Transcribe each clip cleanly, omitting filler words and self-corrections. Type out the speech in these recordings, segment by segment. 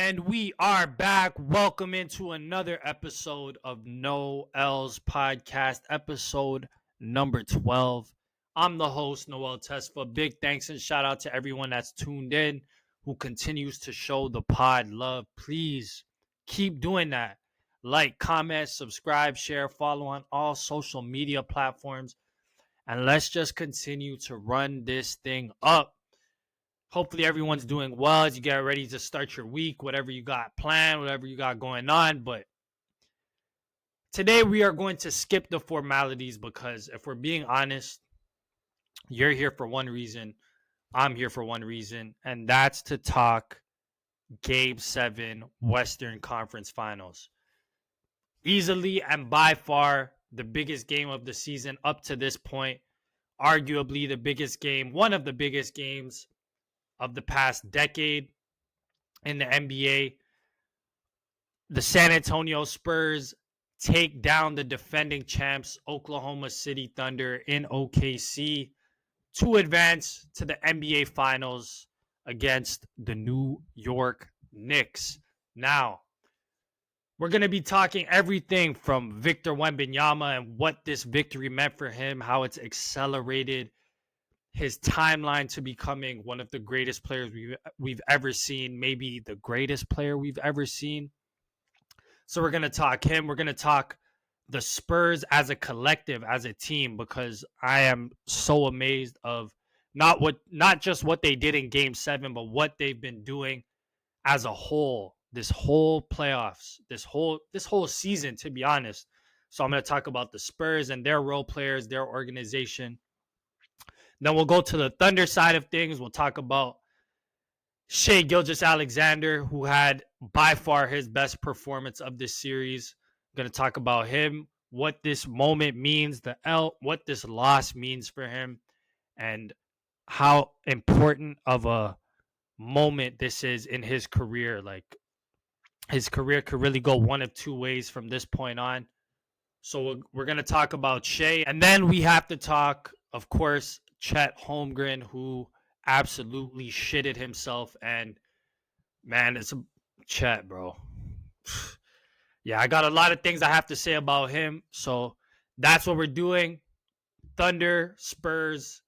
And we are back. Welcome into another episode of Noel's podcast, episode number 12. I'm the host, Noel Tesfa. Big thanks and shout out to everyone that's tuned in, who continues to show the pod love. Please keep doing that. Like, comment, subscribe, share, follow on all social media platforms. And let's just continue to run this thing up. Hopefully everyone's doing well as you get ready to start your week, whatever you got planned, whatever you got going on. But today we are going to skip the formalities because if we're being honest, you're here for one reason. I'm here for one reason, and that's to talk Game 7 Western Conference Finals. Easily and by far the biggest game of the season up to this point. Arguably the biggest game, one of the biggest games of the past decade in the NBA. The San Antonio Spurs take down the defending champs Oklahoma City Thunder in OKC to advance to the NBA Finals against the New York Knicks. Now, we're going to be talking everything from Victor Wembanyama and what this victory meant for him, how it's accelerated his timeline to becoming one of the greatest players we've ever seen, maybe the greatest player we've ever seen. So we're going to talk him. We're going to talk the Spurs as a collective, as a team, because I am so amazed of not just what they did in Game 7, but what they've been doing as a whole, this whole playoffs, this whole season, to be honest. So I'm going to talk about the Spurs and their role players, their organization. Then we'll go to the Thunder side of things. We'll talk about Shai Gilgeous-Alexander, who had by far his best performance of this series. I'm going to talk about him, what this moment means, what this loss means for him, and how important of a moment this is in his career. Like, his career could really go one of two ways from this point on. So we're going to talk about Shai. And then we have to talk, of course, Chet Holmgren, who absolutely shitted himself. And, man, it's a Chet, bro. Yeah, I got a lot of things I have to say about him. So that's what we're doing. Thunder, Spurs,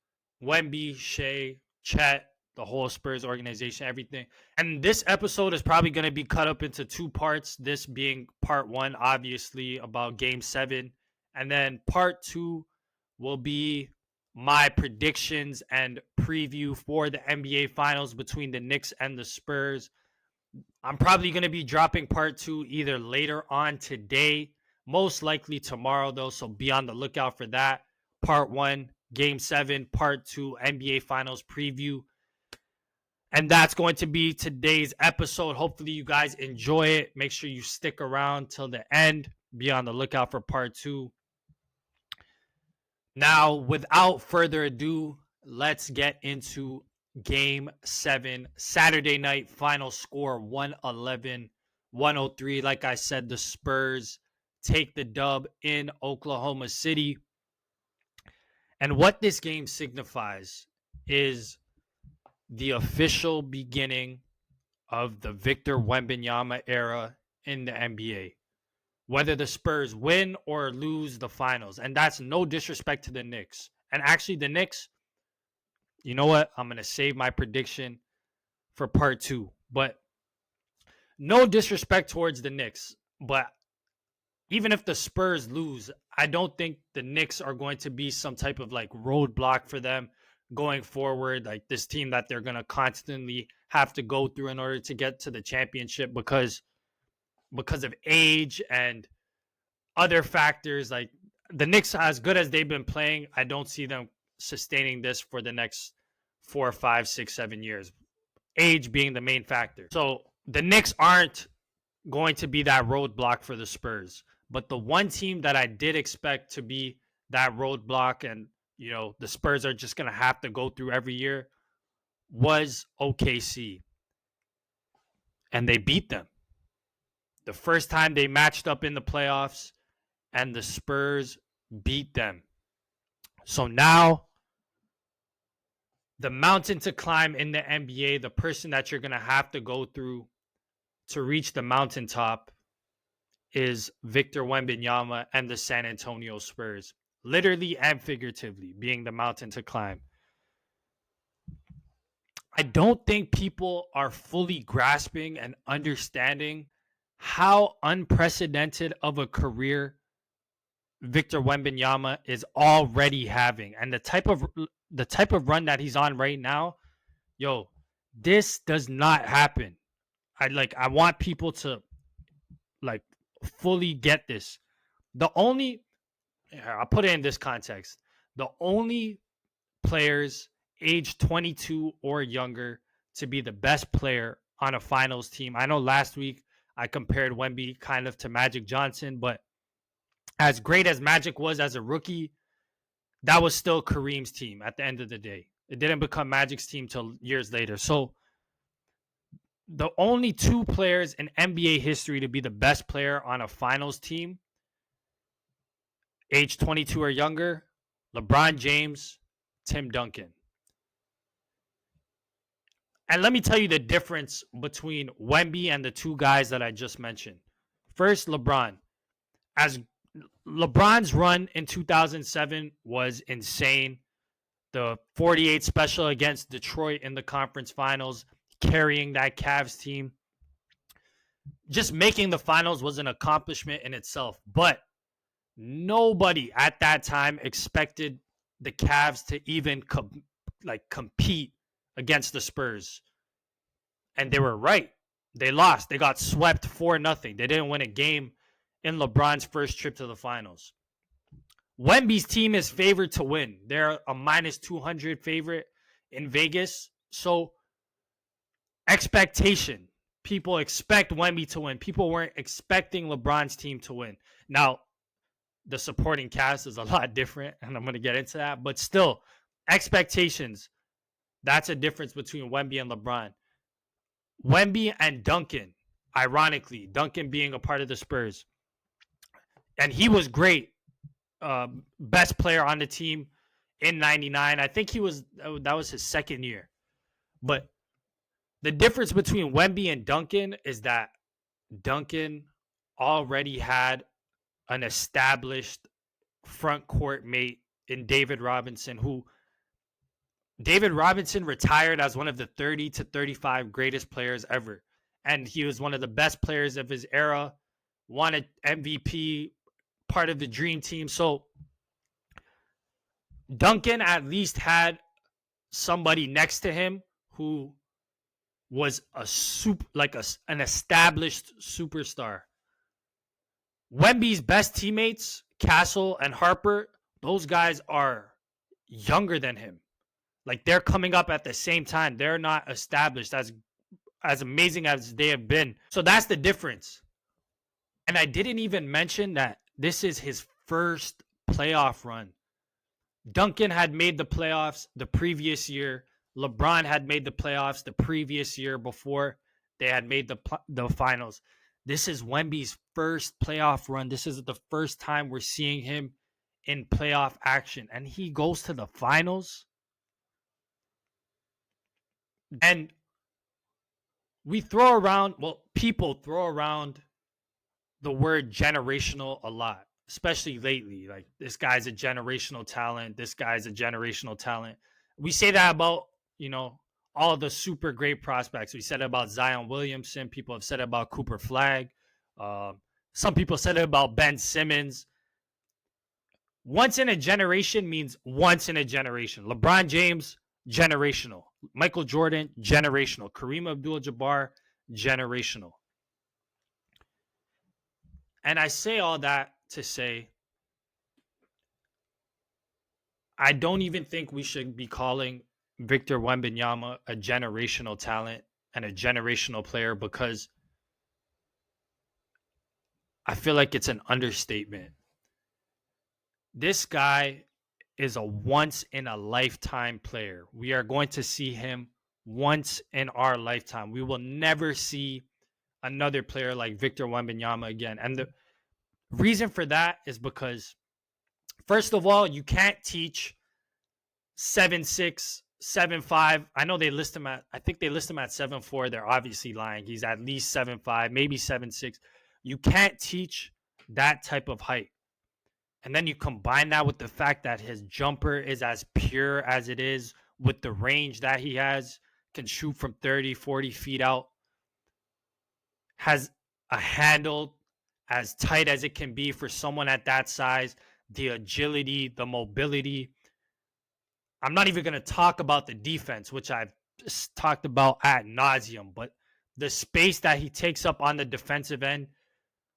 Wemby, Shai, Chet, the whole Spurs organization, everything. And this episode is probably going to be cut up into two parts. This being part 1, obviously, about Game 7. And then part 2 will be my predictions and preview for the NBA Finals between the Knicks and the Spurs. I'm probably going to be dropping part 2 either later on today, most likely tomorrow, though. So be on the lookout for that. Part 1, Game 7, Part 2, NBA Finals preview. And that's going to be today's episode. Hopefully you guys enjoy it. Make sure you stick around till the end. Be on the lookout for part 2. Now, without further ado, let's get into Game 7. Saturday night, final score 111-103. Like I said, the Spurs take the dub in Oklahoma City. And what this game signifies is the official beginning of the Victor Wembanyama era in the NBA. Whether the Spurs win or lose the finals. And that's no disrespect to the Knicks. And actually, the Knicks, you know what? I'm going to save my prediction for part 2. But no disrespect towards the Knicks. But even if the Spurs lose, I don't think the Knicks are going to be some type of like roadblock for them going forward. Like this team that they're going to constantly have to go through in order to get to the championship because of age and other factors. Like the Knicks, as good as they've been playing, I don't see them sustaining this for the next 4, 5, 6, 7 years. Age being the main factor. So the Knicks aren't going to be that roadblock for the Spurs. But the one team that I did expect to be that roadblock and, you know, the Spurs are just going to have to go through every year was OKC. And they beat them. The first time they matched up in the playoffs, and the Spurs beat them. So now, the mountain to climb in the NBA, the person that you're going to have to go through to reach the mountaintop is Victor Wembanyama and the San Antonio Spurs, literally and figuratively, being the mountain to climb. I don't think people are fully grasping and understanding how unprecedented of a career Victor Wembanyama is already having, and the type of run that he's on right now. Yo, this does not happen. I want people to like fully get this. I'll put it in this context. The only players age 22 or younger to be the best player on a finals team. I know last week I compared Wemby kind of to Magic Johnson, but as great as Magic was as a rookie, that was still Kareem's team at the end of the day. It didn't become Magic's team till years later. So the only two players in NBA history to be the best player on a finals team, age 22 or younger, LeBron James, Tim Duncan. And let me tell you the difference between Wemby and the two guys that I just mentioned. First, LeBron. As LeBron's run in 2007 was insane. The 48 special against Detroit in the conference finals, carrying that Cavs team. Just making the finals was an accomplishment in itself. But nobody at that time expected the Cavs to even compete against the Spurs. And they were right. They lost. They got swept 4-0. They didn't win a game in LeBron's first trip to the finals. Wemby's team is favored to win. They're a minus 200 favorite in Vegas. So expectation. People expect Wemby to win. People weren't expecting LeBron's team to win. Now, the supporting cast is a lot different, and I'm going to get into that. But still, expectations. That's a difference between Wemby and LeBron. Wemby and Duncan, ironically, Duncan being a part of the Spurs. And he was great. Best player on the team in 99. I think that was his second year. But the difference between Wemby and Duncan is that Duncan already had an established front court mate in David Robinson, who David Robinson retired as one of the 30 to 35 greatest players ever. And he was one of the best players of his era, won an MVP, part of the dream team. So Duncan at least had somebody next to him who was an established superstar. Wemby's best teammates, Castle and Harper, those guys are younger than him. Like, they're coming up at the same time. They're not established as amazing as they have been. So that's the difference. And I didn't even mention that this is his first playoff run. Duncan had made the playoffs the previous year. LeBron had made the playoffs the previous year before they had made the finals. This is Wemby's first playoff run. This is the first time we're seeing him in playoff action. And he goes to the finals. And people throw around the word generational a lot, especially lately. Like, this guy's a generational talent. This guy's a generational talent. We say that about, all of the super great prospects. We said it about Zion Williamson. People have said it about Cooper Flagg. Some people said it about Ben Simmons. Once in a generation means once in a generation. LeBron James, generational. Michael Jordan, generational. Kareem Abdul-Jabbar, generational. And I say all that to say, I don't even think we should be calling Victor Wembanyama a generational talent and a generational player, because I feel like it's an understatement. This guy is a once-in-a-lifetime player. We are going to see him once in our lifetime. We will never see another player like Victor Wembanyama again. And the reason for that is because, first of all, you can't teach 7'6", 7'5". I know they list him at. I think they list him at 7'4". They're obviously lying. He's at least 7'5", maybe 7'6". You can't teach that type of height. And then you combine that with the fact that his jumper is as pure as it is, with the range that he has, can shoot from 30, 40 feet out, has a handle as tight as it can be for someone at that size, the agility, the mobility. I'm not even going to talk about the defense, which I've just talked about ad nauseum, but the space that he takes up on the defensive end,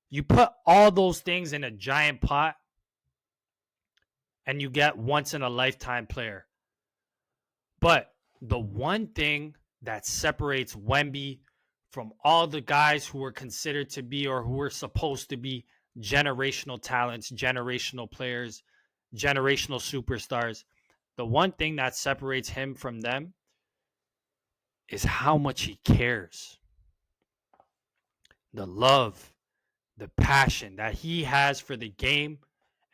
you put all those things in a giant pot and you get once in a lifetime player. But the one thing that separates Wemby from all the guys who were considered to be, or who were supposed to be, generational talents, generational players, generational superstars, the one thing that separates him from them is how much he cares. The love, the passion that he has for the game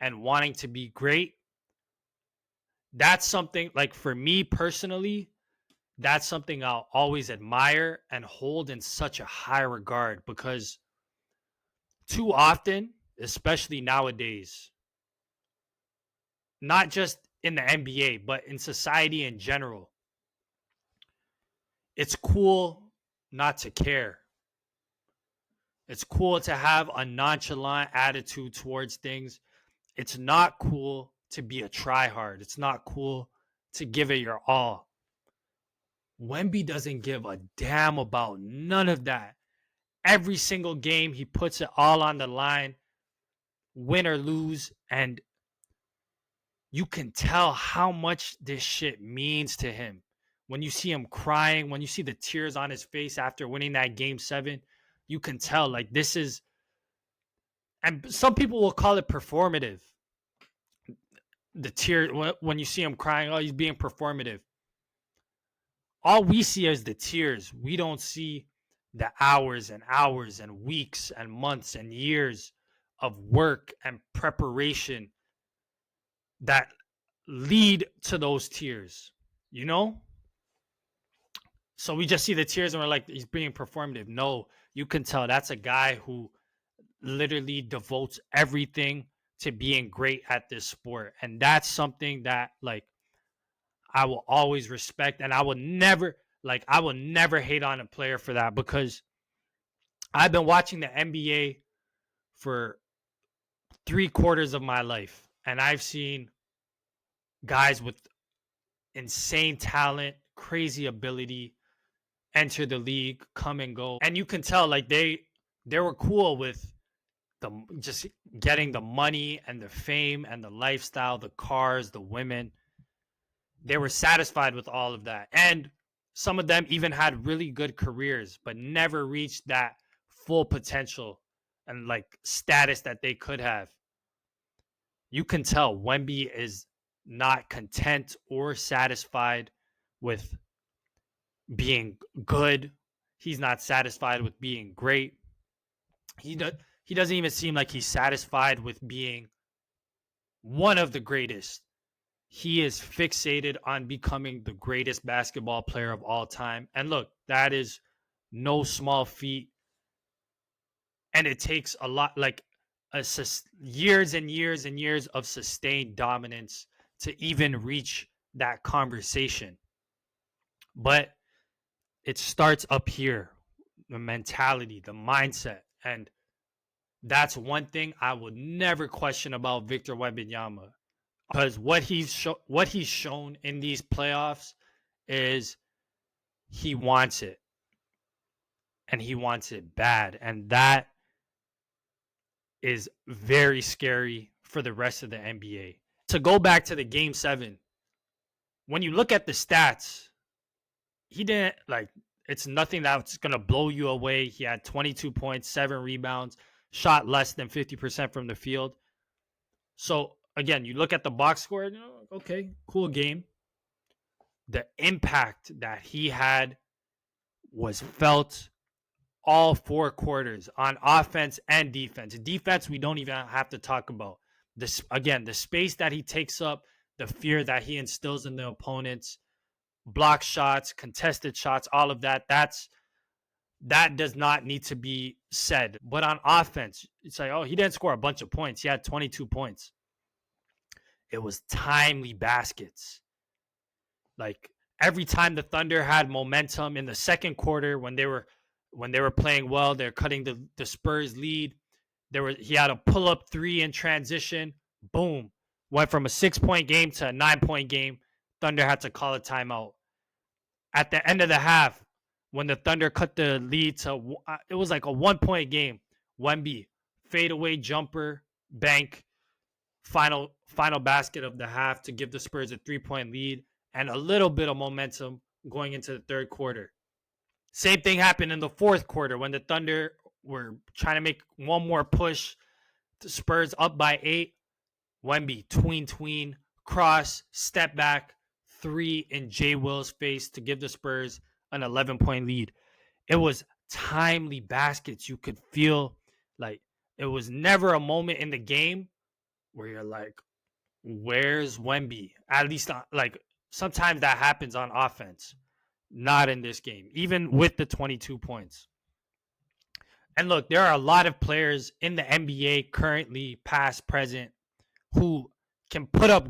and wanting to be great. That's something, like, for me personally, that's something I'll always admire and hold in such a high regard, because too often, especially nowadays, not just in the NBA, but in society in general, it's cool not to care. It's cool to have a nonchalant attitude towards things. It's not cool to be a tryhard. It's not cool to give it your all. Wemby doesn't give a damn about none of that. Every single game, he puts it all on the line, win or lose, and you can tell how much this shit means to him. When you see him crying, when you see the tears on his face after winning that game 7, you can tell, like, this is, and some people will call it performative. The tear, when you see him crying, oh, he's being performative. All we see is the tears. We don't see the hours and hours and weeks and months and years of work and preparation that lead to those tears, you know? So we just see the tears and we're like, he's being performative. No, you can tell that's a guy who literally devotes everything to being great at this sport. And that's something that, like, I will always respect, and I will never hate on a player for that, because I've been watching the NBA for 3/4 of my life, and I've seen guys with insane talent, crazy ability enter the league, come and go. And you can tell, like, they were cool with the just getting the money and the fame and the lifestyle, the cars, the women. They were satisfied with all of that. And some of them even had really good careers, but never reached that full potential and, like, status that they could have. You can tell Wemby is not content or satisfied with being good. He's not satisfied with being great. He doesn't even seem like he's satisfied with being one of the greatest. He is fixated on becoming the greatest basketball player of all time. And look, that is no small feat. And it takes a lot, like, years and years and years of sustained dominance to even reach that conversation. But it starts up here, the mentality, the mindset. And that's one thing I would never question about Victor Wembanyama, because what he's shown in these playoffs is he wants it, and he wants it bad, and that is very scary for the rest of the NBA. To go back to the game 7, when you look at the stats, he didn't, like, it's nothing that's going to blow you away. He had 22 points, 7 rebounds, shot less than 50% from the field. So again, you look at the box score, you know, okay, cool game. The impact that he had was felt all 4 quarters on offense and defense. Defense, we don't even have to talk about. This, again, the space that he takes up, the fear that he instills in the opponents, block shots, contested shots, all of that. That does not need to be said. But on offense, it's like, oh, he didn't score a bunch of points. He had 22 points. It was timely baskets. Like every time the Thunder had momentum in the second quarter when they were playing well, they're cutting the Spurs lead. He had a pull-up three in transition. Boom. Went from a 6-point game to a 9-point game. Thunder had to call a timeout. At the end of the half, when the Thunder cut the lead to, it was like a 1-point game. Wemby, fadeaway jumper, bank, final basket of the half to give the Spurs a 3-point lead and a little bit of momentum going into the third quarter. Same thing happened in the fourth quarter when the Thunder were trying to make one more push. The Spurs up by 8. Wemby, tween, cross, step back, 3 in Jay Will's face to give the Spurs an 11-point lead. It was timely baskets. You could feel like it was never a moment in the game where you're like, where's Wemby? At least like sometimes that happens on offense. Not in this game, even with the 22 points. And look, there are a lot of players in the NBA currently, past, present, who can put up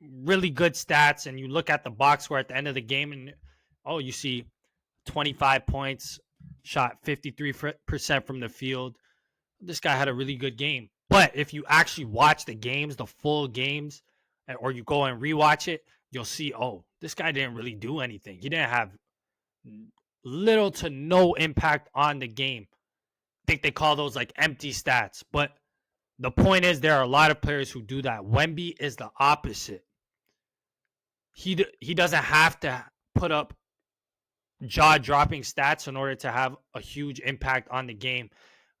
really good stats. And you look at the box score at the end of the game and, oh, you see 25 points, shot 53% from the field. This guy had a really good game. But if you actually watch the games, the full games, or you go and rewatch it, you'll see, oh, this guy didn't really do anything. He didn't have little to no impact on the game. I think they call those like empty stats. But the point is, there are a lot of players who do that. Wemby is the opposite. He doesn't have to put up jaw-dropping stats in order to have a huge impact on the game.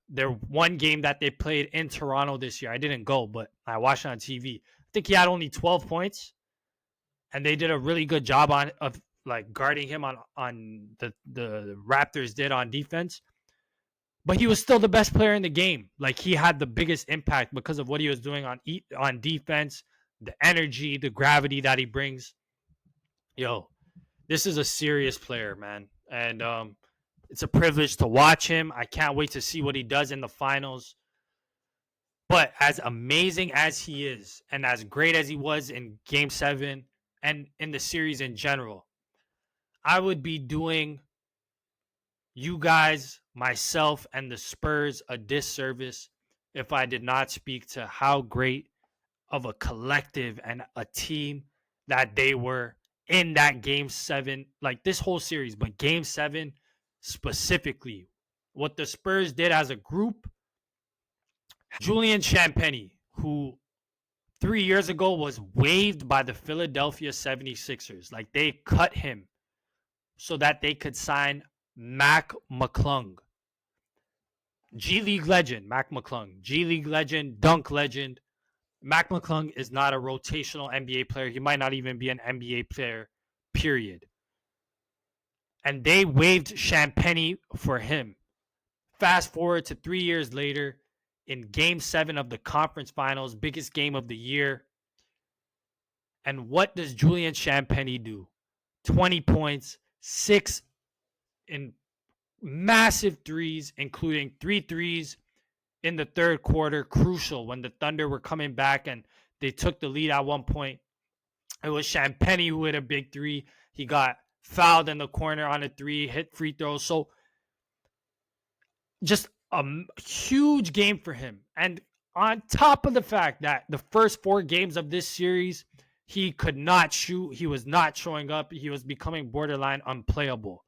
Their one game that they played in Toronto this year, I didn't go, but I watched it on TV. I think he had only 12 points, and they did a really good job of like guarding him on the Raptors did on defense. But he was still the best player in the game. Like he had the biggest impact because of what he was doing on defense, the energy, the gravity that he brings. Yo, this is a serious player, man. And it's a privilege to watch him. I can't wait to see what he does in the finals. But as amazing as he is and as great as he was in Game 7 and in the series in general, I would be doing you guys, myself, and the Spurs a disservice if I did not speak to how great of a collective and a team that they were in that Game 7, like this whole series, but Game 7 specifically. What the Spurs did as a group, Julian Champagnie, who 3 years ago was waived by the Philadelphia 76ers. Like they cut him so that they could sign Mac McClung. G League legend, Mac McClung. G League legend, dunk legend. Mac McClung is not a rotational NBA player. He might not even be an NBA player, period. And they waived Champagnie for him. Fast forward to 3 years later, in Game 7 of the conference finals, biggest game of the year. And what does Julian Champagnie do? 20 points, 6 in massive threes, including 3 threes in the third quarter, crucial when the Thunder were coming back and they took the lead at one point. It was Champagnie who hit a big 3. He got fouled in the corner on a 3, hit free throws. So just a huge game for him. And on top of the fact that the first 4 games of this series, he could not shoot. He was not showing up. He was becoming borderline unplayable.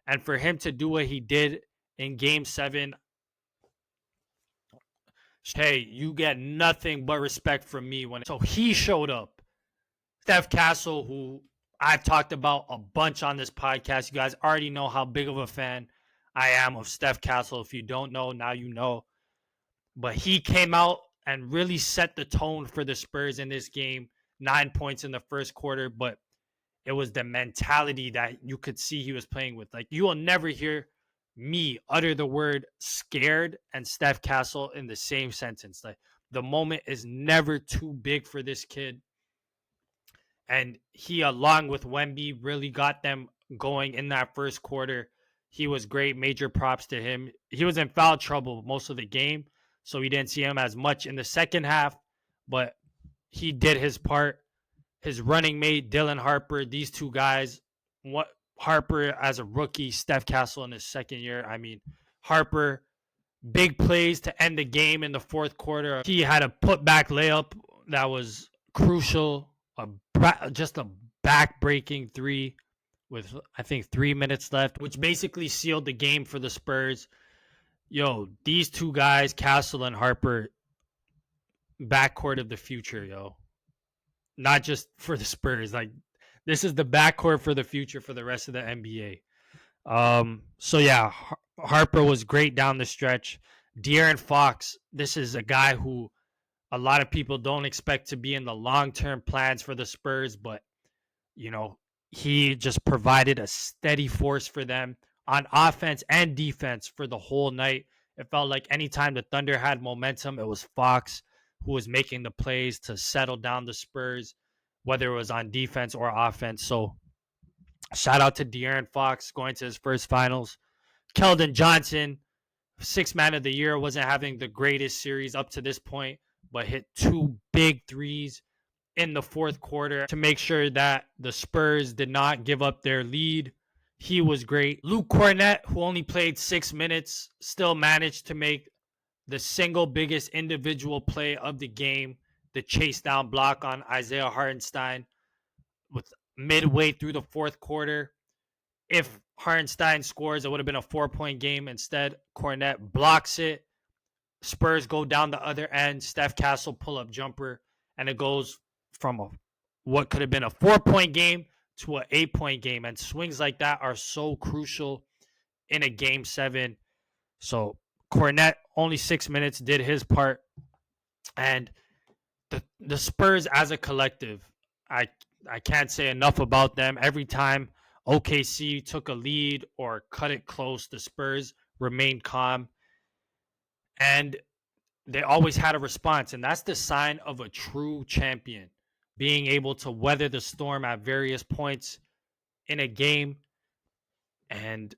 And for him to do what he did in Game 7, hey, you get nothing but respect from me. So he showed up. Steph Castle, who I've talked about a bunch on this podcast. You guys already know how big of a fan I am of Steph Castle. If you don't know, now you know. But he came out and really set the tone for the Spurs in this game. 9 points in the first quarter, but it was the mentality that you could see he was playing with. Like, you will never hear me utter the word scared and Steph Castle in the same sentence. Like, the moment is never too big for this kid. And he, along with Wemby, really got them going in that first quarter. He was great. Major props to him. He was in foul trouble most of the game, so we didn't see him as much in the second half, but he did his part. His running mate, Dylan Harper, these two guys, what Harper as a rookie, Steph Castle in his second year. I mean, Harper, big plays to end the game in the fourth quarter. He had a putback layup that was crucial, just a back-breaking three with, I think, 3 minutes left, which basically sealed the game for the Spurs. Yo, these two guys, Castle and Harper, backcourt of the future, yo. Not just for the Spurs. Like, this is the backcourt for the future for the rest of the NBA. So yeah, Harper was great down the stretch. De'Aaron Fox, this is a guy who a lot of people don't expect to be in the long-term plans for the Spurs, but you know, he just provided a steady force for them on offense and defense for the whole night. It felt like anytime the Thunder had momentum, it was Fox who was making the plays to settle down the Spurs, whether it was on defense or offense. So shout out to De'Aaron Fox going to his first finals. Keldon Johnson, sixth man of the year, wasn't having the greatest series up to this point, but hit two big threes in the fourth quarter to make sure that the Spurs did not give up their lead. He was great. Luke Cornett, who only played 6 minutes, still managed to make the single biggest individual play of the game, the chase down block on Isaiah Hartenstein with midway through the fourth quarter. If Hartenstein scores, it would have been a 4-point game. Instead, Cornett blocks it. Spurs go down the other end. Steph Castle pull-up jumper, and it goes from what could have been a 4-point game to an 8-point game. And swings like that are so crucial in a game 7. So Cornett, only 6 minutes, did his part. And the Spurs as a collective, I can't say enough about them. Every time OKC took a lead or cut it close, the Spurs remained calm. And they always had a response. And that's the sign of a true champion, being able to weather the storm at various points in a game. And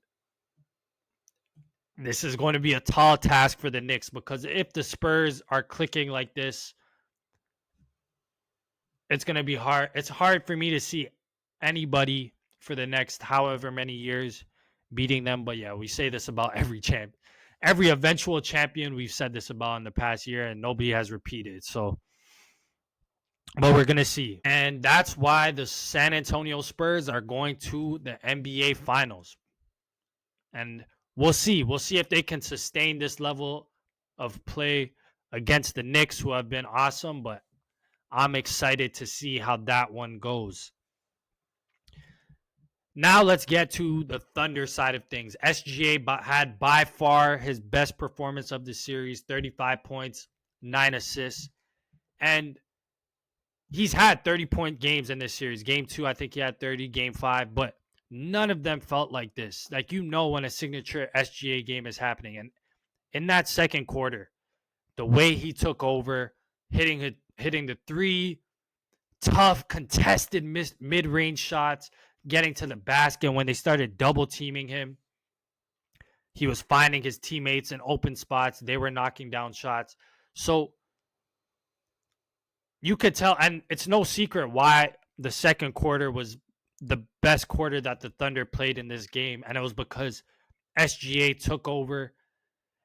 this is going to be a tall task for the Knicks, because if the Spurs are clicking like this, it's going to be hard. It's hard for me to see anybody for the next however many years beating them. But yeah, we say this about every eventual champion. We've said this about in the past year, and nobody has repeated. So, but we're going to see. And that's why the San Antonio Spurs are going to the NBA Finals. And we'll see. We'll see if they can sustain this level of play against the Knicks, who have been awesome. But I'm excited to see how that one goes. Now let's get to the Thunder side of things. SGA had by far his best performance of the series, 35 points, 9 assists. And he's had 30-point games in this series. Game 2, I think he had 30. Game 5, but none of them felt like this. Like, you know when a signature SGA game is happening. And in that second quarter, the way he took over, hitting the 3 tough, contested mid-range shots, getting to the basket when they started double-teaming him. He was finding his teammates in open spots. They were knocking down shots. So you could tell, and it's no secret why the second quarter was the best quarter that the Thunder played in this game, and it was because SGA took over,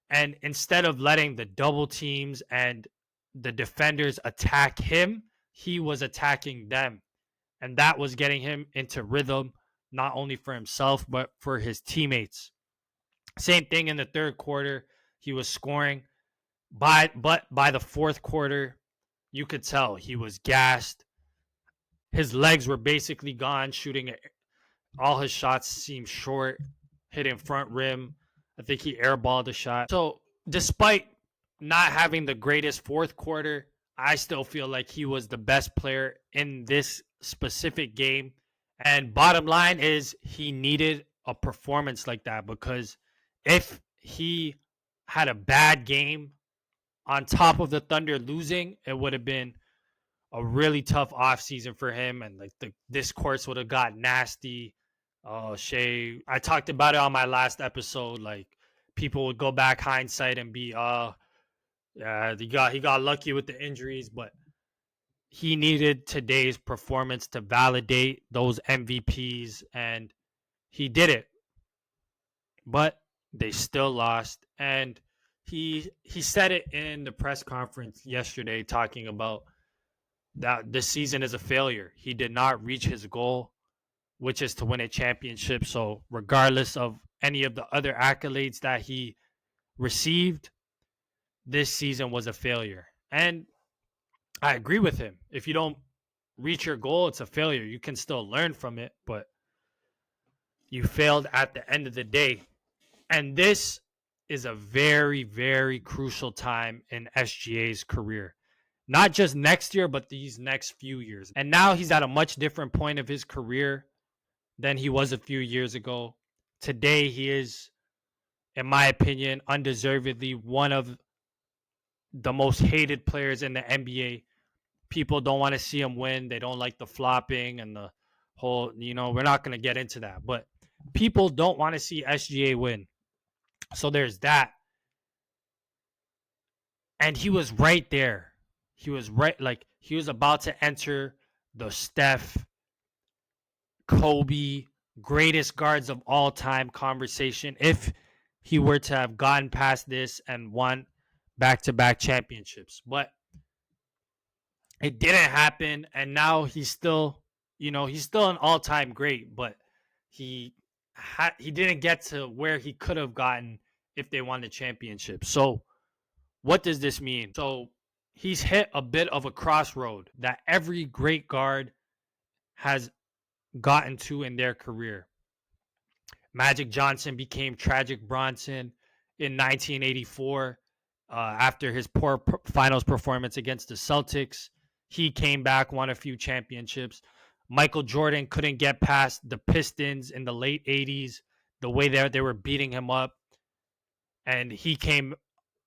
and instead of letting the double teams and the defenders attack him, he was attacking them. And that was getting him into rhythm, not only for himself, but for his teammates. Same thing in the third quarter. He was scoring. But by the fourth quarter, you could tell he was gassed. His legs were basically gone, shooting. All his shots seemed short, hitting front rim. I think he airballed a shot. So despite not having the greatest fourth quarter, I still feel like he was the best player in this specific game. And bottom line is, he needed a performance like that, because if he had a bad game on top of the Thunder losing, it would have been a really tough offseason for him, and like the discourse would have got nasty. Oh, Shea, I talked about it on my last episode. Like people would go back hindsight and be, yeah, he got lucky with the injuries, but he needed today's performance to validate those MVPs, and he did it. But they still lost, and he said it in the press conference yesterday, talking about that this season is a failure. He did not reach his goal, which is to win a championship. So regardless of any of the other accolades that he received, this season was a failure. And I agree with him. If you don't reach your goal, it's a failure. You can still learn from it, but you failed at the end of the day. And this is a very, very crucial time in SGA's career. Not just next year, but these next few years. And now he's at a much different point of his career than he was a few years ago. Today, he is, in my opinion, undeservedly one of the most hated players in the NBA. People don't want to see him win. They don't like the flopping and the whole, we're not going to get into that. But people don't want to see SGA win. So there's that. And he was right there. He was right, like he was about to enter the Steph, Kobe, greatest guards of all time conversation if he were to have gotten past this and won back-to-back championships. But it didn't happen, and now he's still, he's still an all-time great, but he didn't get to where he could have gotten if they won the championship. So what does this mean? So he's hit a bit of a crossroad that every great guard has gotten to in their career. Magic Johnson became Tragic Bronson in 1984 after his poor finals performance against the Celtics. He came back, won a few championships. Michael Jordan couldn't get past the Pistons in the late 80s, the way they were beating him up. And he came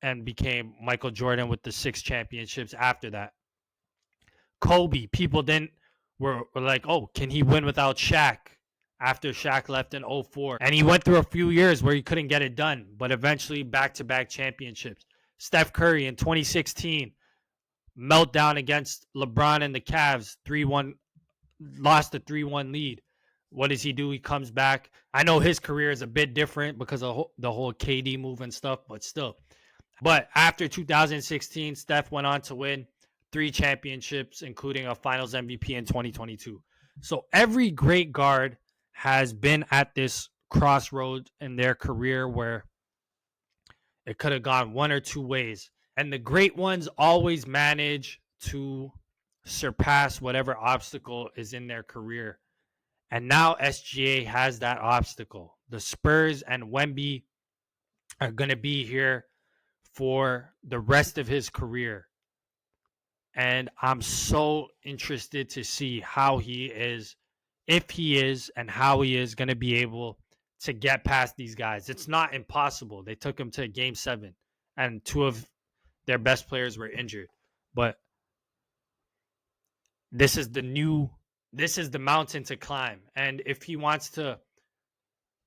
and became Michael Jordan with the 6 championships after that. Kobe, people then were like, oh, can he win without Shaq? After Shaq left in 2004. And he went through a few years where he couldn't get it done, but eventually back-to-back championships. Steph Curry in 2016, meltdown against LeBron and the Cavs, 3-1, lost a 3-1 lead. What does he do? He comes back. I know his career is a bit different because of the whole KD move and stuff, but still. But after 2016, Steph went on to win 3 championships, including a finals MVP in 2022. So every great guard has been at this crossroad in their career where it could have gone one or two ways. And the great ones always manage to surpass whatever obstacle is in their career. And now SGA has that obstacle. The Spurs and Wemby are going to be here for the rest of his career. And I'm so interested to see how he is, if he is, and how he is going to be able to get past these guys. It's not impossible. They took him to Game 7, and 2 of their best players were injured. But this is the mountain to climb. And if he wants to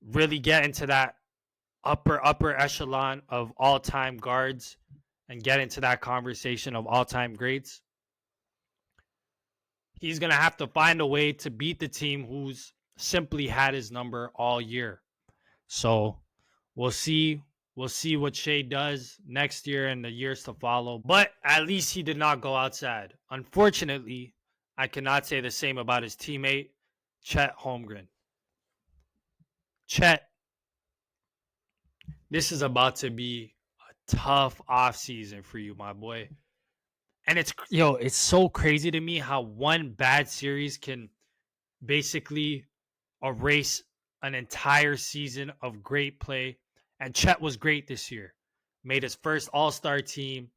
really get into that upper echelon of all-time guards and get into that conversation of all-time greats, he's going to have to find a way to beat the team who's simply had his number all year. So we'll see. We'll see what Shea does next year and the years to follow. But at least he did not go outside. Unfortunately, I cannot say the same about his teammate, Chet Holmgren. Chet, this is about to be a tough offseason for you, my boy. And it's so crazy to me how one bad series can basically erase an entire season of great play. And Chet was great this year. Made his first All-Star team,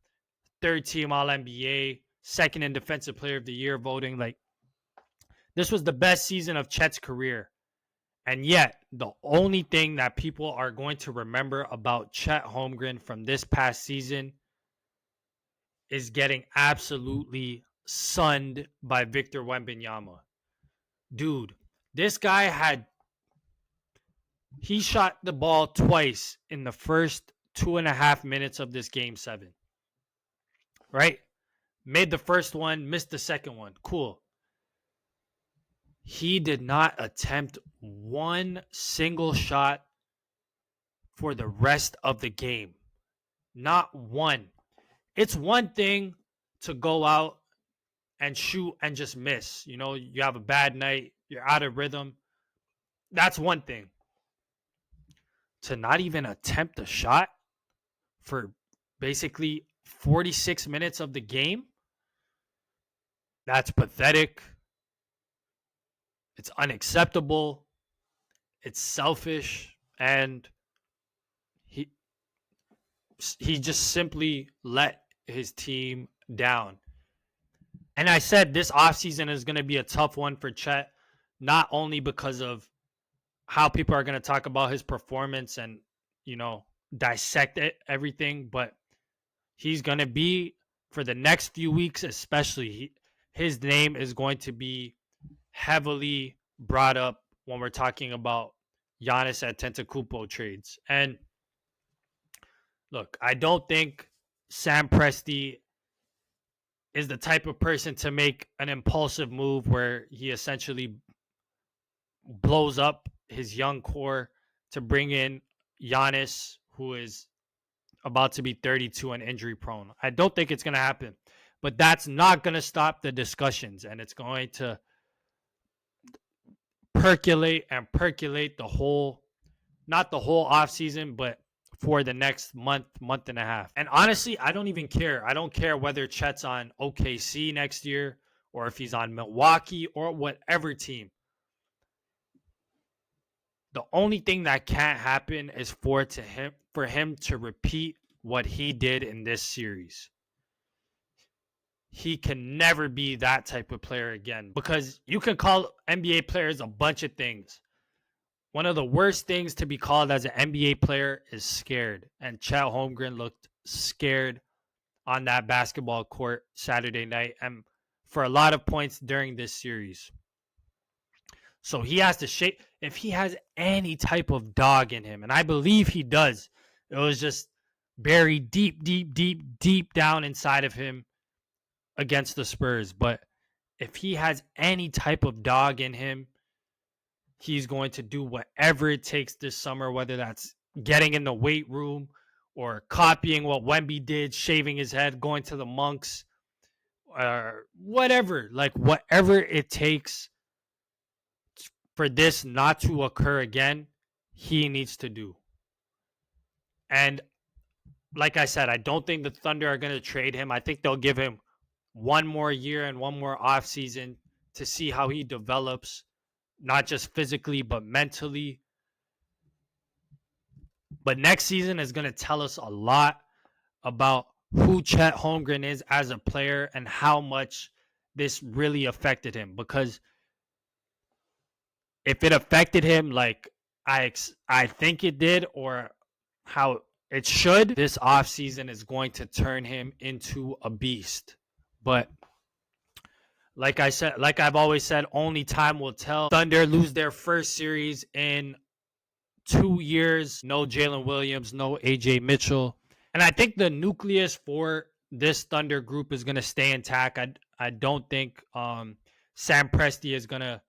3rd team All-NBA, 2nd in Defensive Player of the Year voting. Like, this was the best season of Chet's career. And yet, the only thing that people are going to remember about Chet Holmgren from this past season is getting absolutely sunned by Victor Wembanyama. Dude, this guy he shot the ball twice in the first 2.5 minutes of this game 7. Right? Made the first one, missed the second one. Cool. He did not attempt one single shot for the rest of the game. Not one. It's one thing to go out and shoot and just miss. You know, you have a bad night, you're out of rhythm. That's one thing. To not even attempt a shot for basically 46 minutes of the game, that's pathetic. It's unacceptable. It's selfish. And he just simply let his team down. And I said this offseason is going to be a tough one for Chet, not only because of how people are going to talk about his performance and, you know, dissect everything, but he's going to be, for the next few weeks especially, his name is going to be heavily brought up when we're talking about Giannis Antetokounmpo trades. And look, I don't think Sam Presti is the type of person to make an impulsive move where he essentially blows up his young core to bring in Giannis, who is about to be 32 and injury prone. I don't think it's going to happen, but that's not going to stop the discussions, and it's going to percolate the whole, not the whole offseason, but for the next month and a half. And honestly, I don't even care. I don't care whether Chet's on OKC next year or if he's on Milwaukee or whatever team. The only thing that can't happen is for him to repeat what he did in this series. He can never be that type of player again, because you can call NBA players a bunch of things. One of the worst things to be called as an NBA player is scared. And Chet Holmgren looked scared on that basketball court Saturday night and for a lot of points during this series. So he has to shape, if he has any type of dog in him, and I believe he does. It was just buried deep down inside of him against the Spurs. But if he has any type of dog in him, he's going to do whatever it takes this summer, whether that's getting in the weight room or copying what Wemby did, shaving his head, going to the monks, or whatever. Like, whatever it takes for this not to occur again, he needs to do. And like I said, I don't think the Thunder are going to trade him. I think they'll give him one more year and one more offseason to see how he develops, not just physically, but mentally. But next season is going to tell us a lot about who Chet Holmgren is as a player and how much this really affected him. Because if it affected him like I think it did, or how it should, this offseason is going to turn him into a beast. But like I said, like I've always said, only time will tell. Thunder lose their first series in 2 years. No Jalen Williams, no AJ Mitchell. And I think the nucleus for this Thunder group is going to stay intact. I don't think Sam Presti is going to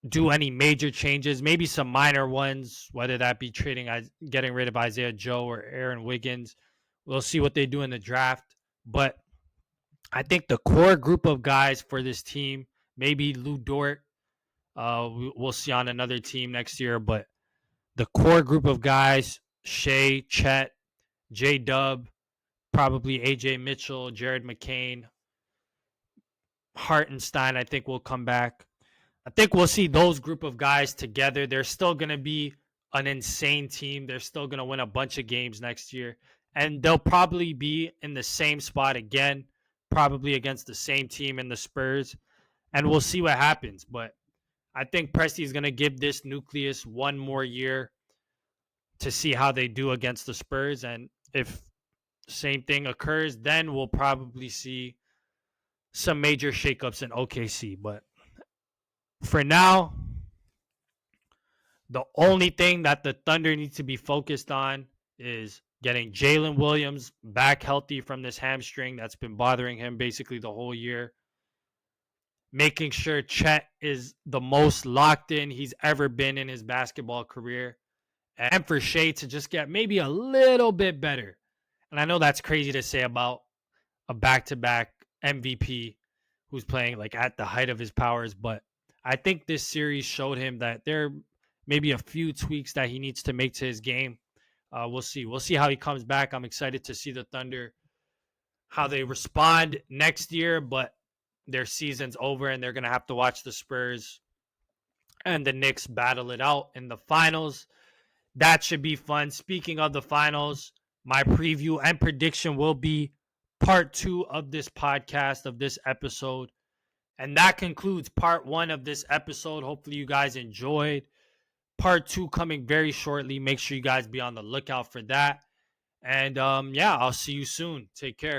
do any major changes, maybe some minor ones, whether that be getting rid of Isaiah Joe or Aaron Wiggins. We'll see what they do in the draft. But I think the core group of guys for this team, maybe Lou Dort, we'll see on another team next year, but the core group of guys, Shea, Chet, J-Dub, probably AJ Mitchell, Jared McCain, Hartenstein, I think will come back. I think we'll see those group of guys together. They're still going to be an insane team. They're still going to win a bunch of games next year. And they'll probably be in the same spot again, probably against the same team in the Spurs. And we'll see what happens. But I think Presti is going to give this nucleus one more year to see how they do against the Spurs. And if the same thing occurs, then we'll probably see some major shakeups in OKC. But for now, the only thing that the Thunder needs to be focused on is getting Jalen Williams back healthy from this hamstring that's been bothering him basically the whole year. Making sure Chet is the most locked in he's ever been in his basketball career. And for Shea to just get maybe a little bit better. And I know that's crazy to say about a back-to-back MVP who's playing like at the height of his powers, but I think this series showed him that there may be a few tweaks that he needs to make to his game. We'll see. We'll see how he comes back. I'm excited to see the Thunder, how they respond next year, but their season's over and they're going to have to watch the Spurs and the Knicks battle it out in the finals. That should be fun. Speaking of the finals, my preview and prediction will be part 2 of this podcast, of this episode. And that concludes part 1 of this episode. Hopefully you guys enjoyed. Part 2 coming very shortly. Make sure you guys be on the lookout for that. And yeah, I'll see you soon. Take care.